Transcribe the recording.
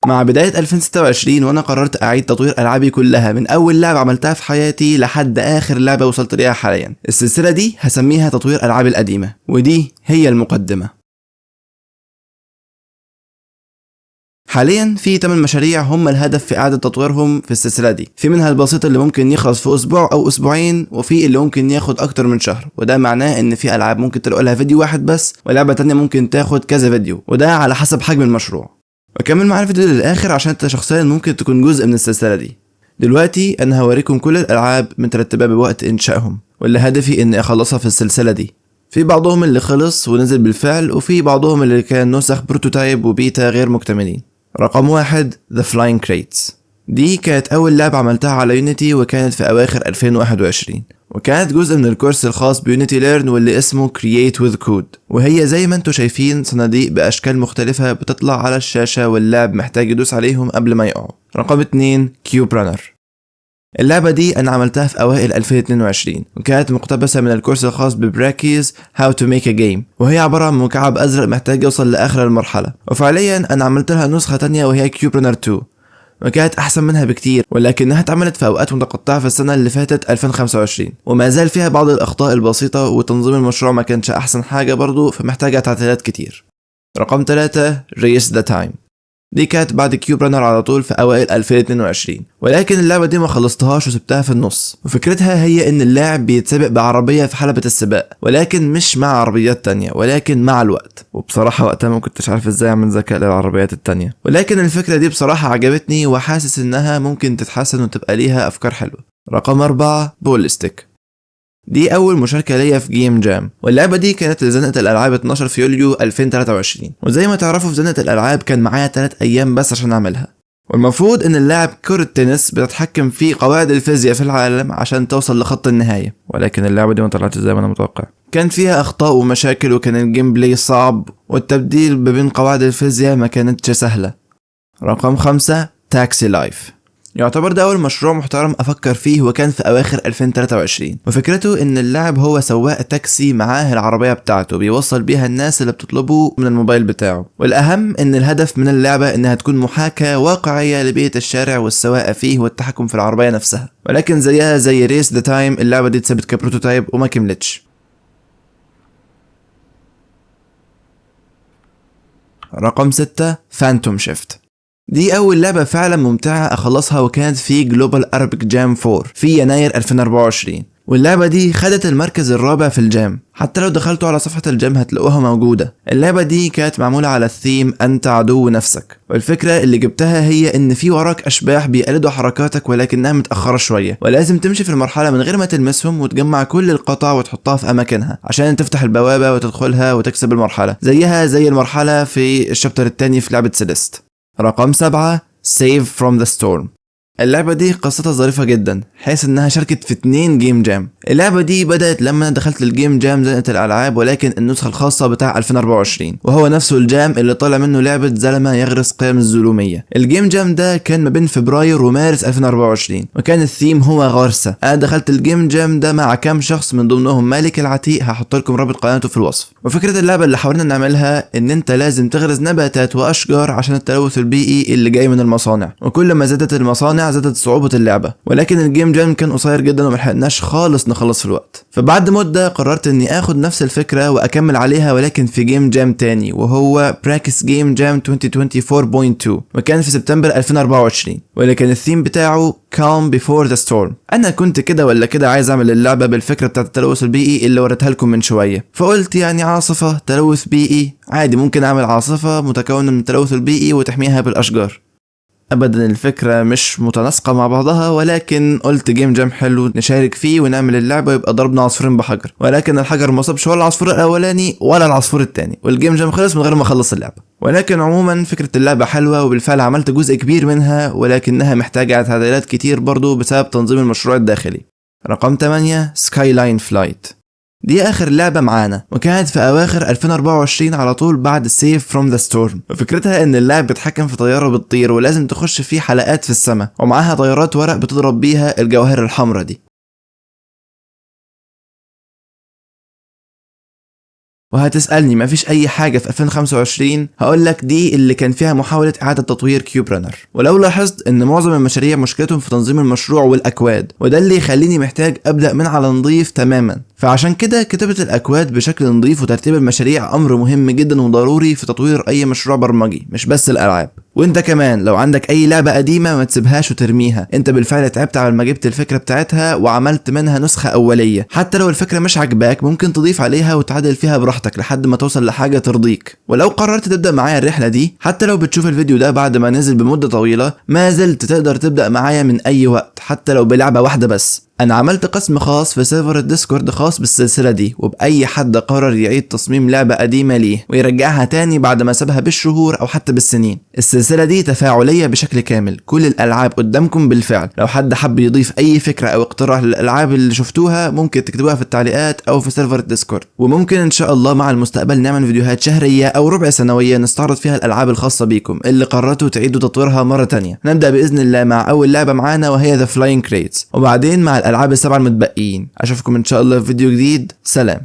مع بداية 2026 وانا قررت اعيد تطوير العابي كلها من اول لعبة عملتها في حياتي لحد اخر لعبة وصلت ليها حاليا. السلسلة دي هسميها تطوير العابي القديمة، ودي هي المقدمة. حاليا في 8 مشاريع هم الهدف في اعادة تطويرهم في السلسلة دي. في منها البسيط اللي ممكن يخلص في اسبوع او اسبوعين، وفي اللي ممكن ياخد اكتر من شهر، وده معناه ان في العاب ممكن تلاقوا لها فيديو واحد بس، ولعبة تانية ممكن تاخد كذا فيديو، وده على حسب حجم المشروع. وكمل معايا الفيديو للاخر عشان انت شخصيا ممكن تكون جزء من السلسلة دي. دلوقتي انا هوريكم كل الالعاب مترتبة بوقت انشائهم، واللي هدفي اني اخلصها في السلسلة دي. في بعضهم اللي خلص ونزل بالفعل، وفي بعضهم اللي كان نسخ بروتوتايب وبيتا غير مكتملين. رقم 1 The Flying Crates. دي كانت أول لعبة عملتها على يونيتي، وكانت في أواخر 2021، وكانت جزء من الكورس الخاص بيونيتي ليرن واللي اسمه Create with Code. وهي زي ما انتوا شايفين صناديق بأشكال مختلفة بتطلع على الشاشة، واللاعب محتاج يدوس عليهم قبل ما يقعوا. رقم 2 Cube Runner. اللعبة دي أنا عملتها في أوائل 2022، وكانت مقتبسة من الكورس الخاص ببراكيز How to Make a Game، وهي عبارة عن مكعب أزرق محتاج يوصل لآخر المرحلة. وفعليا أنا عملت لها نسخة تانية وهي كيوب رانر 2، وكانت أحسن منها بكتير، ولكنها اتعملت في أوقات متقطعة في السنة اللي فاتت 2025، وما زال فيها بعض الأخطاء البسيطة، وتنظيم المشروع ما كانش أحسن حاجة برضو، فمحتاجة تعديلات كتير. رقم 3 Race the Time. دي كانت بعد كيوب رانر على طول في اوائل 2022، ولكن اللعبه دي ما خلصتهاش وسبتها في النص. وفكرتها هي ان اللاعب بيتسابق بعربيه في حلبة السباق، ولكن مش مع عربيات تانية، ولكن مع الوقت. وبصراحه وقتها ما كنتش عارف ازاي اعمل ذكاء للعربيات التانية، ولكن الفكره دي بصراحه عجبتني، وحاسس انها ممكن تتحسن وتبقى ليها افكار حلوه. رقم 4 بولستيك. دي أول مشاركة ليا في جيم جام، واللعبة دي كانت لزنقة الألعاب 12 في يوليو 2023، وزي ما تعرفوا في زنقة الألعاب كان معايا 3 أيام بس عشان أعملها. والمفروض إن اللاعب كرة تنس بتتحكم في قواعد الفيزياء في العالم عشان توصل لخط النهاية، ولكن اللعبة دي ما طلعتش زي ما أنا متوقع. كان فيها أخطاء ومشاكل، وكان الجيم بلاي صعب، والتبديل بين قواعد الفيزياء ما كانتش سهلة. رقم 5 تاكسي لايف. يعتبر ده أول مشروع محترم أفكر فيه، وكان في أواخر 2023، وفكرته إن اللاعب هو سواق تاكسي معاه العربية بتاعته بيوصل بيها الناس اللي بتطلبه من الموبايل بتاعه. والأهم إن الهدف من اللعبة إنها تكون محاكاة واقعية لبيئة الشارع والسواقة فيه والتحكم في العربية نفسها، ولكن زيها زي ريس ذا تايم اللعبة دي اتثبت كبروتوتايب وما كملتش. رقم 6 فانتوم شيفت. دي أول لعبة فعلا ممتعة أخلصها، وكانت في جلوبال أرابيك جام 4 في يناير 2024، واللعبة دي خدت المركز الرابع في الجام. حتى لو دخلتوا على صفحة الجام هتلاقوها موجودة. اللعبة دي كانت معمولة على الثيم أنت عدو نفسك، والفكرة اللي جبتها هي إن في وراك أشباح بيقلدوا حركاتك، ولكنها متأخرة شوية، ولازم تمشي في المرحلة من غير ما تلمسهم، وتجمع كل القطع وتحطها في أماكنها عشان تفتح البوابة وتدخلها وتكسب المرحلة، زيها زي المرحلة في الشابتر التاني في لعبة سيليست. رقم 7 Save from the Storm. اللعبة دي قصتها ظريفة جدا، حيث انها شاركت في 2 جيم جام. اللعبة دي بدأت لما دخلت الجيم جام زنقة الألعاب، ولكن النسخة الخاصة بتاع 2024، وهو نفسه الجام اللي طلع منه لعبة زلمة يغرس قيم الظلومية. الجيم جام ده كان ما بين فبراير ومارس 2024، وكان الثيم هو غرسة. انا دخلت الجيم جام ده مع كام شخص، من ضمنهم مالك العتيق، هحط لكم رابط قناته في الوصف. وفكرة اللعبة اللي حاولنا نعملها ان انت لازم تغرس نباتات واشجار عشان التلوث البيئي اللي جاي من المصانع، وكل ما زادت المصانع زادت صعوبة اللعبة. ولكن الجيم جام كان قصير جدا وملحقناش خالص نخلص في الوقت، فبعد مدة قررت اني اخد نفس الفكرة واكمل عليها، ولكن في جيم جام تاني، وهو براكس جيم جام 2024.2، وكان في سبتمبر 2024، ولكن الثيم بتاعه Calm Before the Storm. انا كنت كده ولا كده عايز اعمل اللعبة بالفكرة بتاعت التلوث البيئي اللي وريتها لكم من شوية، فقلت يعني عاصفة تلوث بيئي عادي، ممكن اعمل عاصفة متكونة من التلوث البيئي وتحميها بالاشجار. ابدا الفكرة مش متناسقة مع بعضها، ولكن قلت جيم جام حلو نشارك فيه ونعمل اللعبة، يبقى ضربنا عصفورين بحجر. ولكن الحجر ما صابش ولا العصفور الاولاني ولا العصفور التاني، والجيم جام خلص من غير ما اخلص اللعبة. ولكن عموما فكرة اللعبة حلوة، وبالفعل عملت جزء كبير منها، ولكنها محتاجة تعديلات كتير برضو بسبب تنظيم المشروع الداخلي. رقم 8 سكايلاين فلايت. دي اخر لعبة معانا، وكانت في اواخر 2024 على طول بعد سيف فروم ذا ستورم. وفكرتها ان اللاعب بيتحكم في طيارة بتطير، ولازم تخش في حلقات في السماء، ومعاها طيارات ورق بتضرب بيها الجواهر الحمراء دي. وهتسألني مفيش أي حاجة في 2025؟ هقولك دي اللي كان فيها محاولة إعادة تطوير كيوب رانر. ولو لاحظت إن معظم المشاريع مشكلتهم في تنظيم المشروع والأكواد، وده اللي يخليني محتاج أبدأ من على نضيف تماما. فعشان كده كتابة الأكواد بشكل نظيف وترتيب المشاريع أمر مهم جدا وضروري في تطوير أي مشروع برمجي، مش بس الألعاب. وانت كمان لو عندك اي لعبة قديمة ما تسيبهاش وترميها، انت بالفعل تعبت على ما جبت الفكرة بتاعتها وعملت منها نسخة اولية. حتى لو الفكرة مش عجباك ممكن تضيف عليها وتعدل فيها براحتك لحد ما توصل لحاجة ترضيك. ولو قررت تبدأ معايا الرحلة دي، حتى لو بتشوف الفيديو ده بعد ما نزل بمدة طويلة، ما زلت تقدر تبدأ معايا من اي وقت، حتى لو بلعبة واحدة بس. انا عملت قسم خاص في سيرفر الديسكورد خاص بالسلسلة دي، وبأي حد قرر يعيد تصميم لعبة قديمة ليه ويرجعها تاني بعد ما سابها بالشهور او حتى بالسنين. السلسلة دي تفاعلية بشكل كامل، كل الالعاب قدامكم بالفعل. لو حد حب يضيف اي فكرة او اقتراح للالعاب اللي شفتوها ممكن تكتبوها في التعليقات او في سيرفر الديسكورد، وممكن ان شاء الله مع المستقبل نعمل فيديوهات شهرية او ربع سنوية نستعرض فيها الالعاب الخاصة بيكم اللي قررتوا تعيدوا تطويرها مرة تانية. نبدأ بإذن الله مع اول لعبة معانا وهي ذا فلاينج كريتس، وبعدين مع الالعاب السبعة المتبقيين. اشوفكم ان شاء الله في فيديو جديد. سلام.